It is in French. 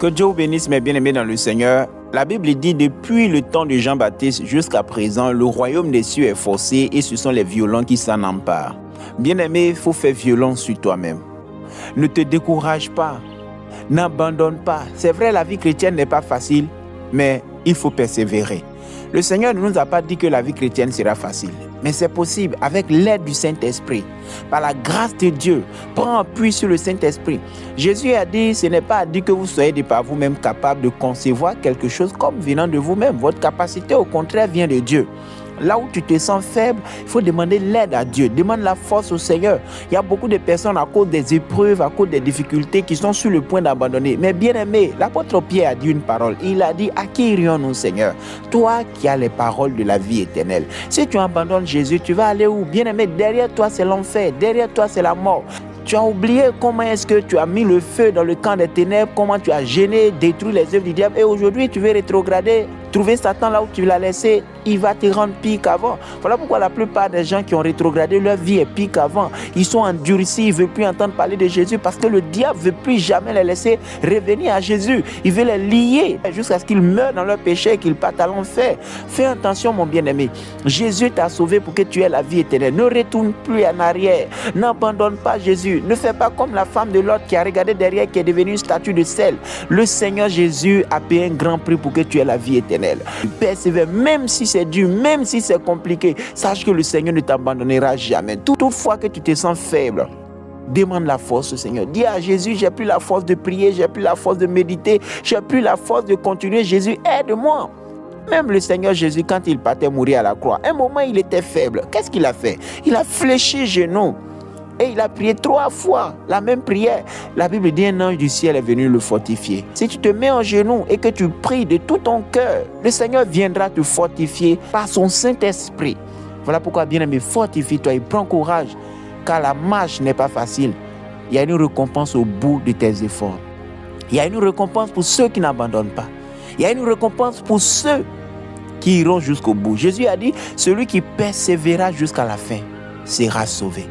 Que Dieu vous bénisse, mes bien-aimés dans le Seigneur. La Bible dit, depuis le temps de Jean-Baptiste jusqu'à présent, le royaume des cieux est forcé et ce sont les violents qui s'en emparent. Bien-aimé, il faut faire violence sur toi-même. Ne te décourage pas. N'abandonne pas. C'est vrai, la vie chrétienne n'est pas facile, mais il faut persévérer. Le Seigneur ne nous a pas dit que la vie chrétienne sera facile, mais c'est possible avec l'aide du Saint-Esprit. Par la grâce de Dieu, prends appui sur le Saint-Esprit. Jésus a dit, ce n'est pas dit que vous soyez de par vous-même capable de concevoir quelque chose comme venant de vous-même. Votre capacité, au contraire, vient de Dieu. Là où tu te sens faible, il faut demander l'aide à Dieu. Demande la force au Seigneur. Il y a beaucoup de personnes à cause des épreuves, à cause des difficultés qui sont sur le point d'abandonner. Mais bien aimé, l'apôtre Pierre a dit une parole. Il a dit, à qui irions-nous, Seigneur? Toi qui as les paroles de la vie éternelle. Si tu abandonnes Jésus, tu vas aller où? Bien aimé, derrière toi c'est l'enfer, derrière toi c'est la mort. Tu as oublié comment est-ce que tu as mis le feu dans le camp des ténèbres, comment tu as gêné, détruit les œuvres du diable et aujourd'hui tu veux rétrograder, trouver Satan là où tu l'as laissé, il va te rendre pire qu'avant. Voilà pourquoi la plupart des gens qui ont rétrogradé, leur vie est pire qu'avant. Ils sont endurcis, ils ne veulent plus entendre parler de Jésus parce que le diable ne veut plus jamais les laisser revenir à Jésus. Il veut les lier jusqu'à ce qu'ils meurent dans leur péché et qu'ils partent à l'enfer. Fais attention mon bien-aimé, Jésus t'a sauvé pour que tu aies la vie éternelle. Ne retourne plus en arrière, n'abandonne pas Jésus. Ne fais pas comme la femme de Lot qui a regardé derrière, qui est devenue une statue de sel. Le Seigneur Jésus a payé un grand prix pour que tu aies la vie éternelle. Persévère, même si c'est dur, même si c'est compliqué, sache que le Seigneur ne t'abandonnera jamais. Toutefois que tu te sens faible, demande la force au Seigneur. Dis à Jésus, j'ai plus la force de prier, j'ai plus la force de méditer, j'ai plus la force de continuer. Jésus, aide-moi. Même le Seigneur Jésus, quand il partait mourir à la croix, un moment il était faible. Qu'est-ce qu'il a fait? Il a fléchi genoux. Et il a prié 3 fois la même prière. La Bible dit un ange du ciel est venu le fortifier. Si tu te mets en genoux et que tu pries de tout ton cœur, le Seigneur viendra te fortifier par son Saint-Esprit. Voilà pourquoi, bien-aimé, fortifie-toi et prends courage, car la marche n'est pas facile. Il y a une récompense au bout de tes efforts. Il y a une récompense pour ceux qui n'abandonnent pas. Il y a une récompense pour ceux qui iront jusqu'au bout. Jésus a dit, celui qui persévérera jusqu'à la fin sera sauvé.